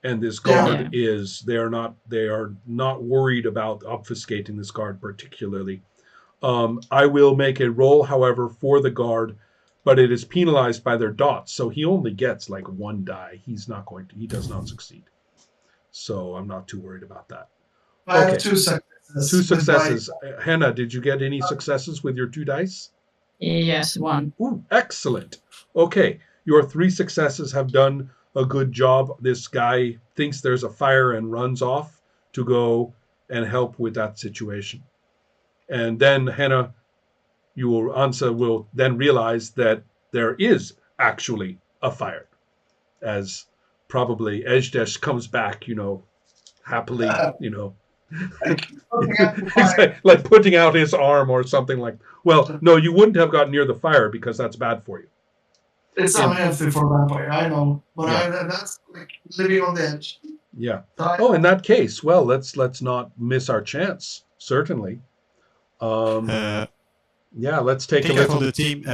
and this guard they are not worried about obfuscating this guard particularly. I will make a roll, however, for the guard, but it is penalized by their dots, so he only gets like one die. He does not succeed. So I'm not too worried about that. I have 2 successes. 2 successes. Hannah, did you get any successes with your 2 dice? Yes, 1. Ooh, excellent. Okay, your 3 successes have done a good job. This guy thinks there's a fire and runs off to go and help with that situation. And then Hannah, Ansa will then realize that there is actually a fire, as probably Ejdesh comes back, happily, like putting out his arm or something like. Well, no, you wouldn't have gotten near the fire because that's bad for you. It's unhealthy for a vampire, I know, but that's like living on the edge. Yeah. Oh, in that case, well, let's not miss our chance. Certainly. Let's take a look at the team.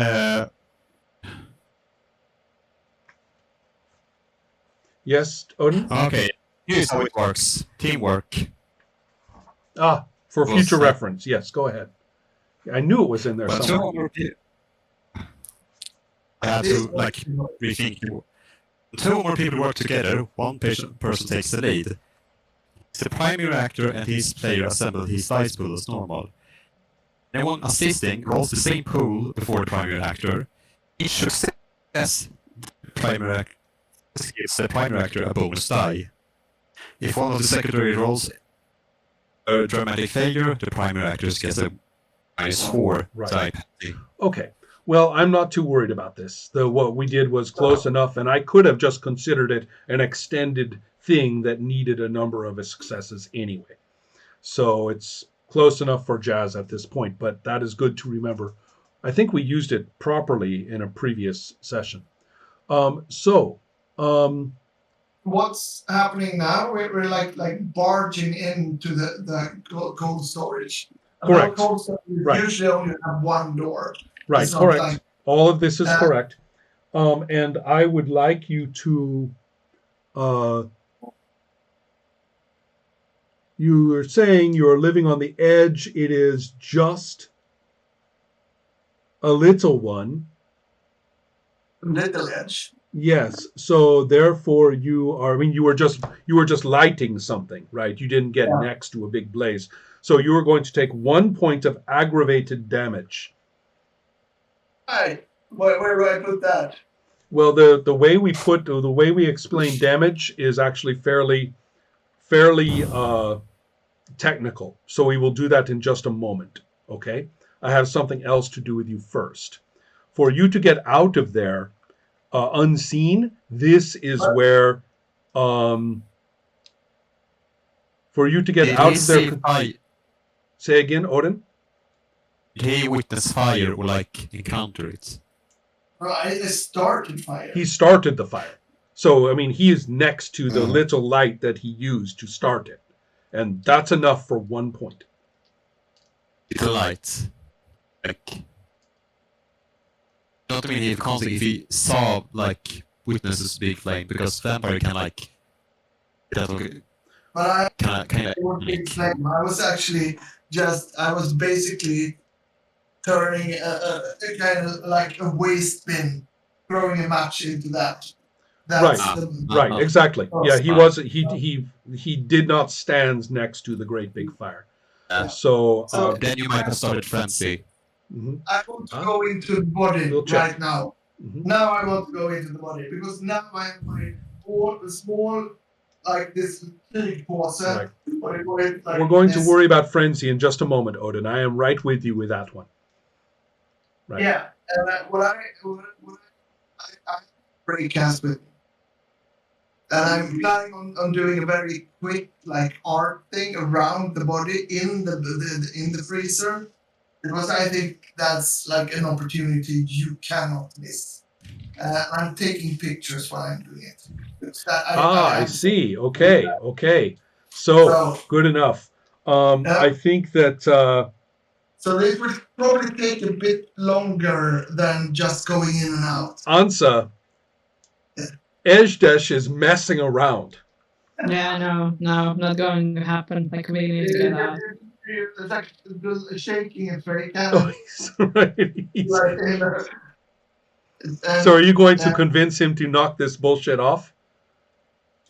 Yes, Odin? Okay, here's how it works. Teamwork. For future reference. Yes, go ahead. I knew it was in there somewhere. I have to rethink. 2 more people work together. One person takes the lead. The primary actor and his player assemble his dice pool as normal. Anyone assisting rolls the same pool before the primary actor. Each success gives the primary actor a bonus die. If one of the secondary rolls a dramatic failure, the primary actor gets a -4 die. Okay. Well, I'm not too worried about this. What we did was close enough, and I could have just considered it an extended thing that needed a number of successes anyway. So it's close enough for Jazz at this point, but that is good to remember. I think we used it properly in a previous session. What's happening now? We're like barging into the cold storage. Correct. Cold storage usually only have one door. Right, correct. All of this is correct. And I would like you to... you are saying you're living on the edge. It is just a little one. Little edge. Yes. So therefore you were just lighting something, right? You didn't get next to a big blaze. So you were going to take 1 point of aggravated damage. Right. Where do I put that? Well, the way we explain damage is actually fairly technical. So we will do that in just a moment. Okay. I have something else to do with you first. For you to get out of there unseen, this is where for you to get out of there. Say again, Odin. Did he witness fire or encounter it? Right, it started fire. He started the fire. So, he is next to the little light that he used to start it. And that's enough for 1 point. Little light. Not if he saw, witnesses big flame, because vampire can, But I big flame. I was basically turning a kind of like a waste bin, throwing a match into that. Right, exactly. Yeah, he did not stand next to the great big fire. So then you might have started frenzy. Mm-hmm. I want to go into the body right now. Mm-hmm. Now I want to go into the body because now I have my small this big pause. Right. We're going to worry about frenzy in just a moment, Odin. I am right with you with that one. Right. Yeah, and what I break cast with, and I'm planning on doing a very quick art thing around the body in the freezer, because I think that's an opportunity you cannot miss. I'm taking pictures while I'm doing it. I see. Okay. So good enough. I think that. So this would probably take a bit longer than just going in and out. Ansa, Ejdesh is messing around. Yeah, no, not going to happen. Like we need to get out. It's like the shaking is very Oh, kind of he's right. like So, are and you going to convince him to knock this bullshit off?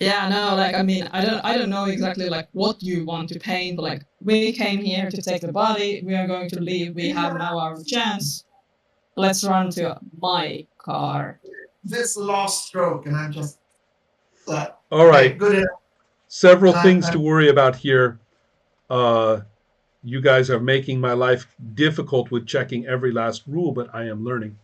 Yeah, no, like I mean, I don't know exactly like what you want to paint, but like we came here to take the body. We are going to leave. We have now our chance. Let's run to my car. this last stroke, and I'm just like, All right. good enough. Several And things to worry about here. You guys are making my life difficult with checking every last rule, but I am learning.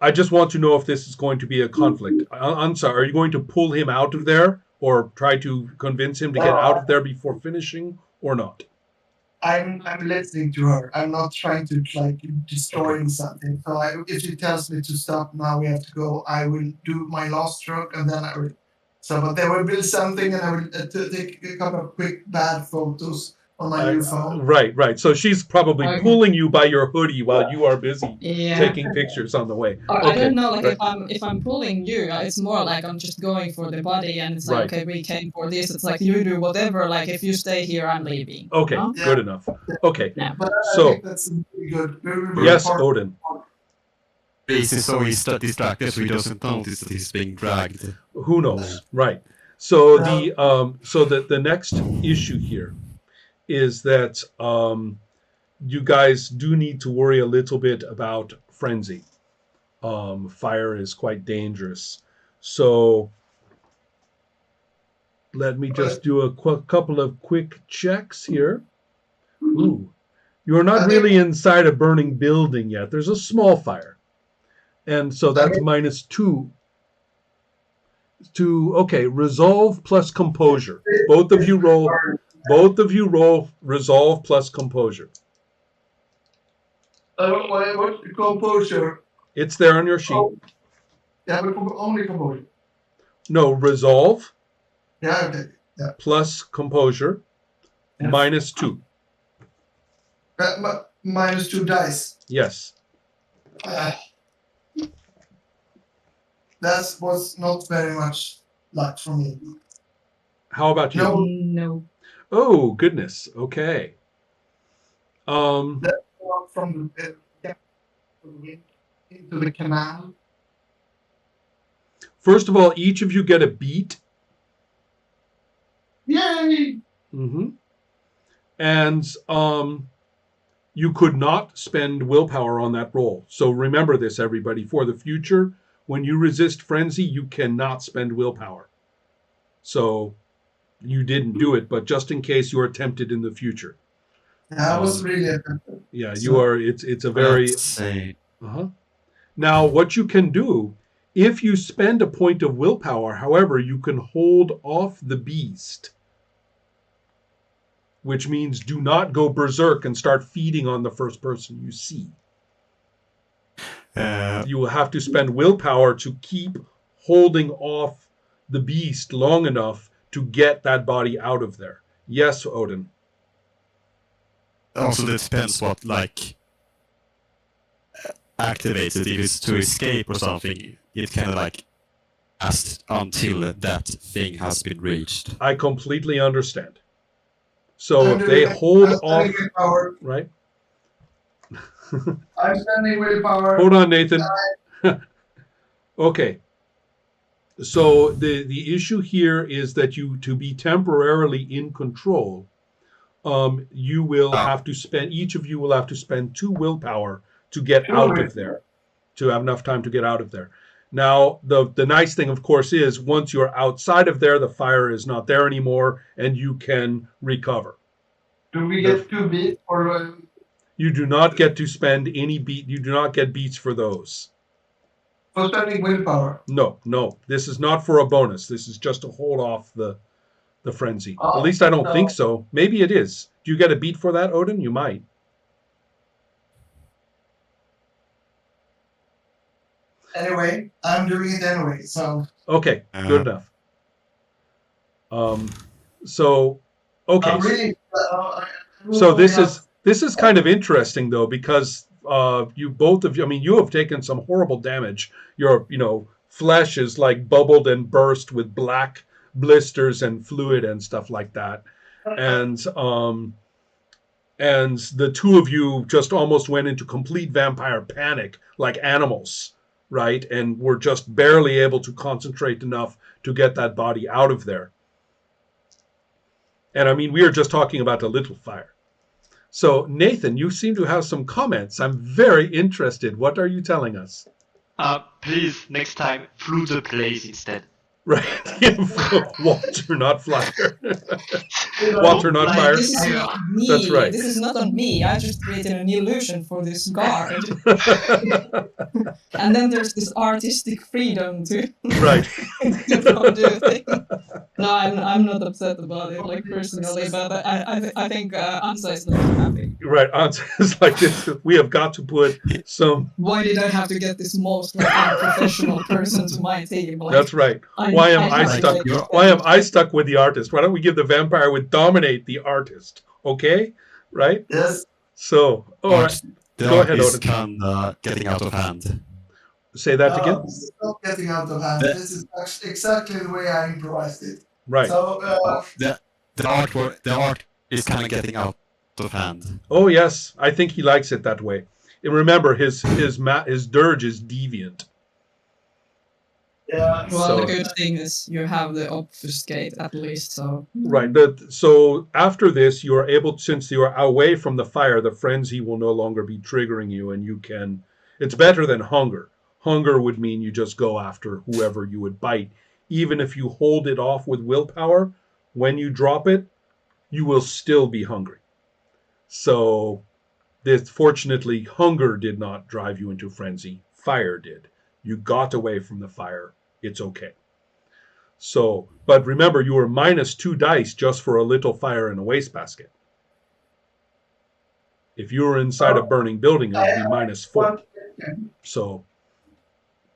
I just want to know if this is going to be a conflict. I'm sorry, are you going to pull him out of there or try to convince him to get out of there before finishing or not? I'm listening to her. I'm not trying to like destroying something. So if she tells me to stop now, we have to go. I will do my last stroke, and then I will. So, but there will be something, and I will take a couple of quick bad photos on my new phone. Right. So she's probably Okay. pulling you by your hoodie while you are busy Yeah. taking pictures on the way. Or I Okay. don't know, like if I'm pulling you, it's more like I'm just going for the body, and it's like, Right. okay, we came for this. It's like you do whatever. Like if you stay here, I'm leaving. Okay, No? Yeah. good enough. Okay, Yeah. But I so think that's really good. yes, Odin. Reese is so distracted so he doesn't notice that he's being dragged. Who knows? Right. So the next issue here is that you guys do need to worry a little bit about frenzy. Fire is quite dangerous. So let me just do a couple of quick checks here. Ooh, you're not really inside a burning building yet. There's a small fire. And so that's -2. Okay, resolve plus composure. Both of you roll resolve plus composure. What composure? It's there on your sheet. Yeah, but only composure. No, resolve Yeah, okay. Yeah. plus composure Yes. -2. -2 dice. Yes. That was not very much luck for me. How about you? No. Oh, goodness. Okay. From the into the canal. First of all, each of you get a beat. Yay! Mm-hmm. And you could not spend willpower on that roll. So remember this, everybody. For the future, when you resist frenzy, you cannot spend willpower. So you didn't do it, but just in case you are tempted in the future. That was really effective. Yeah, you are. It's a very. Uh-huh. Now, what you can do, if you spend a point of willpower, however, you can hold off the beast, which means do not go berserk and start feeding on the first person you see. You will have to spend willpower to keep holding off the beast long enough to get that body out of there. Yes, Odin. Also, it depends what, like, activates it. If it's to escape or something, it kind of like lasts until that thing has been reached. I completely understand. So if they hold off, willpower. right? I'm spending willpower. Hold on, Nathan. Okay. So the issue here is that to be temporarily in control, you will have to spend, each of you will have to spend 2 willpower to get out of there, to have enough time to get out of there. Now, the nice thing, of course, is once you're outside of there, the fire is not there anymore, and you can recover. Do we get 2 beats or? You do not get to spend any beat. You do not get beats for those. For spending willpower? No. This is not for a bonus. This is just to hold off the frenzy. At least I don't think so. Maybe it is. Do you get a beat for that, Odin? You might. Anyway, I'm doing it anyway, so. Okay, good enough. So, okay. I'm really, so this is kind of interesting though, because you both of you, I mean, you have taken some horrible damage. Your flesh is like bubbled and burst with black blisters and fluid and stuff like that. And the two of you just almost went into complete vampire panic, like animals, right? And were just barely able to concentrate enough to get that body out of there. And I mean, we are just talking about a little fire. So, Nathan, you seem to have some comments. I'm very interested. What are you telling us? Please, next time, flew the place instead. Right. Water, not fire. Water, not fire. This is not me. That's right. This is not on me. I just created an illusion for this guard. And then there's this artistic freedom to Right. do things. No, I'm not upset about it, like personally, but I think Ansa is not happy. Right. It's like this. We have got to put some. Why did I have to get this most unprofessional person to my team? Like, That's right. Why am I stuck? Why am I stuck with the artist? Why don't we give the vampire with dominate the artist? Okay, right? Yes. So, all right. The Go art ahead, is Odin. kind of getting out of hand. Say that again. This is not getting out of hand. This is actually exactly the way I improvised it. Right. So, The art is kind of getting out of hand. Oh yes, I think he likes it that way. And remember, his dirge is deviant. yeah. Well, So- the good thing is you have the obfuscate at least, so. Right. So after this, you are able, since you are away from the fire, the frenzy will no longer be triggering you, and you can. It's better than hunger. Hunger would mean you just go after whoever you would bite. Even if you hold it off with willpower, when you drop it, you will still be hungry. So, fortunately, hunger did not drive you into frenzy. Fire did. You got away from the fire. It's okay. So, but remember, you were -2 dice just for a little fire in a wastebasket. If you were inside a burning building, it would be -4. So,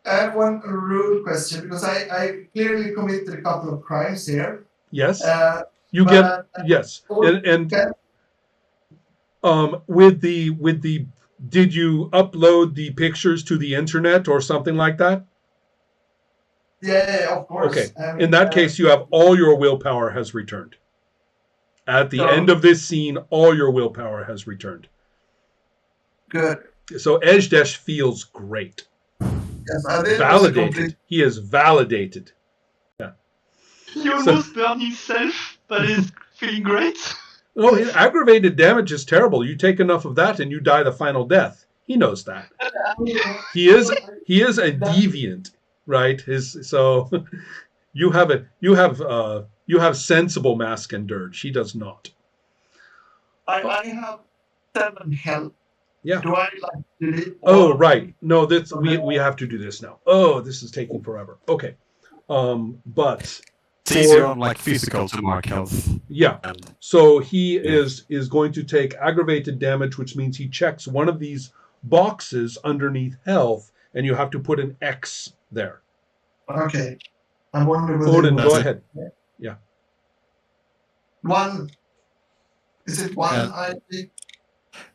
I have one rude question because I clearly committed a couple of crimes here. yes, Uh, you but- get yes, and Okay. with the did you upload the pictures to the internet or something like that? Yeah, of course. Okay. I mean, In that case, you have all your willpower has returned. At the So- end of this scene, all your willpower has returned. good. So Ejdesh feels great. Yes, I did. Validated. He is validated. He almost burned himself, but he's feeling great. Oh, his aggravated damage is terrible. You take enough of that and you die the final death. He knows that. He is a deviant, right? So you have sensible mask and dirge. He does not. I have 7 health. Yeah. Do I delete? Oh, right. No, we have to do this now. Oh, this is taking forever. Okay. But It's easier on like physical to mark health. yeah. And So he is going to take aggravated damage, which means he checks one of these boxes underneath health, and you have to put an X there. Okay. I wonder whether Odin, it go was ahead. one. Is it one? Yeah. I think.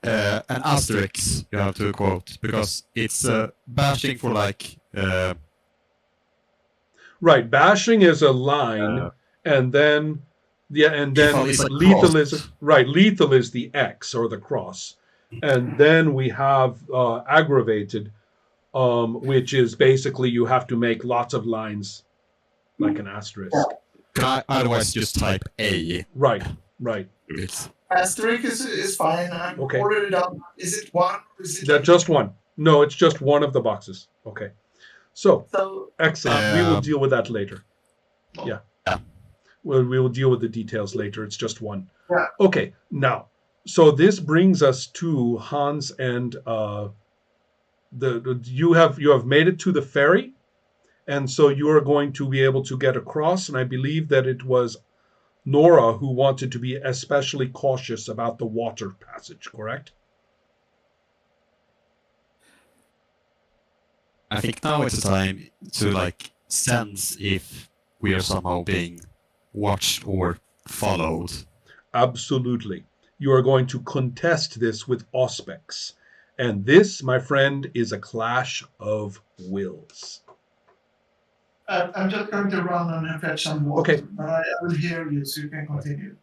an asterisk you have to quote because it's bashing for like Right. Bashing is a line, Uh, and then Lethal is a lethal cross. is right. Lethal is the X or the cross, and then we have aggravated, which is basically you have to make lots of lines, like an asterisk. otherwise just type A. Right. Right. It's Asterisk is fine. I'm Okay. already done. Is it one? Or is it That just one. No, it's just one of the boxes. Okay. So so? excellent. We will deal with that later. Yeah. Yeah. We will deal with the details later. It's just one. Yeah. Okay. Now, so this brings us to Hans and you have made it to the ferry, and so you are going to be able to get across. And I believe that it was Nora who wanted to be especially cautious about the water passage. Correct? I think now it's the time to like sense if we are somehow being watched or followed. Absolutely. You are going to contest this with Auspex. And this, my friend, is a clash of wills. I'm just going to run and fetch some water. Okay. But I will hear you, so you can continue.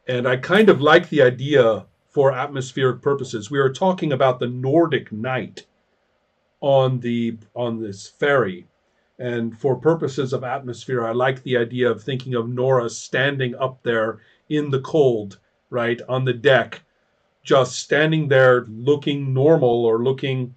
And I kind of like the idea for atmospheric purposes. We are talking about the Nordic night on this ferry. And for purposes of atmosphere, I like the idea of thinking of Nora standing up there in the cold, right, on the deck, just standing there looking normal or looking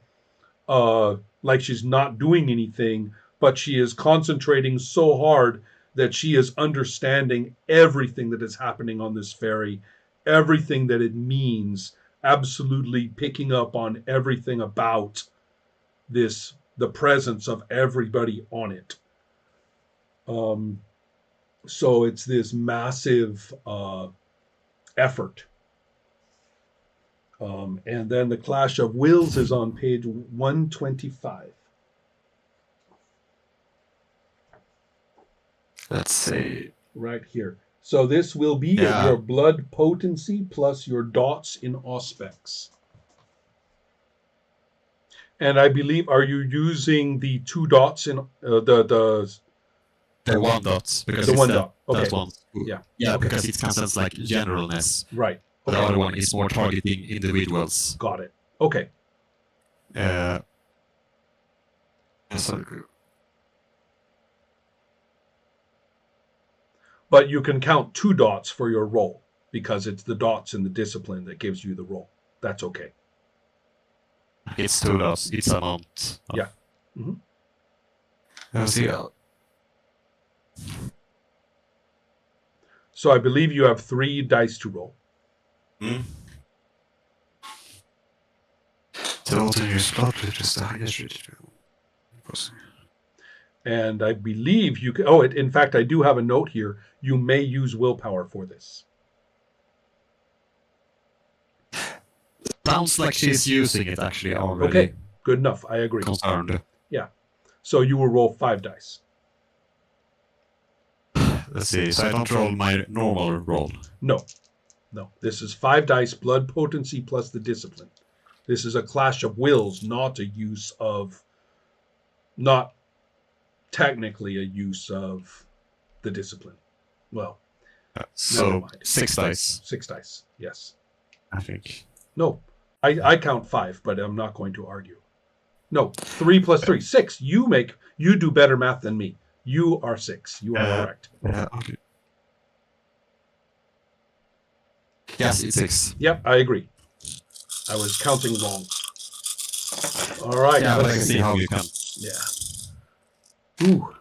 like she's not doing anything, but she is concentrating so hard that she is understanding everything that is happening on this ferry, everything that it means, absolutely picking up on everything about this, the presence of everybody on it. So it's this massive effort. And then the Clash of Wills is on page 125. Let's see. Right here. So this will be your blood potency plus your dots in auspex. And I believe, are you using the 2 dots in the 1 dot? Because the it's 1 dot? Okay. That one. Yeah. Yeah, Okay. because it counts like generalness. Right. The Okay. other one is more targeting individuals. Got it. Okay. So, But you can count 2 dots for your roll because it's the dots in the discipline that gives you the roll. That's okay. it's 2 dots. It's amount. Yeah. Mm-hmm. Let's see. So I believe you have 3 dice to roll. And I believe you can. Oh, in fact, I do have a note here. You may use willpower for this. Sounds like she's using it actually already. Okay, good enough. I agree. Concerned. So you will roll 5 dice. Let's see. So I don't roll my normal roll. No. This is 5 dice, blood potency plus the discipline. This is a clash of wills, not a use of, not technically a use of the discipline. Well, So mind. 6 dice, 6 dice. Yes. I think. No, I count 5, but I'm not going to argue. No, 3 plus 3, 6. You do better math than me. You are 6. You are correct. Okay. Yes, it's 6. Yep, I agree. I was counting wrong. All right. Yeah, but I let's can see how you can. Yeah. Ooh.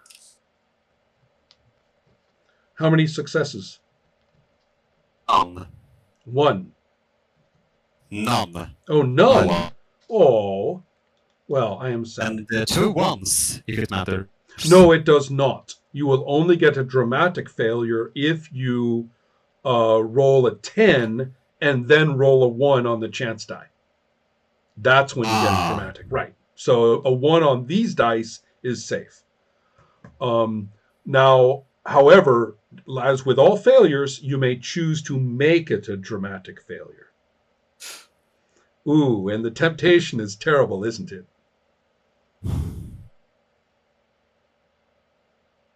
How many successes? None. 1. None. Oh, none. One. Oh. Well, I am sad. And 2 ones, if it matters. No, it does not. You will only get a dramatic failure if you roll a 10 and then roll a 1 on the chance die. That's when you get a dramatic. Right. So a 1 on these dice is safe. Now, however, as with all failures, you may choose to make it a dramatic failure. Ooh, and the temptation is terrible, isn't it?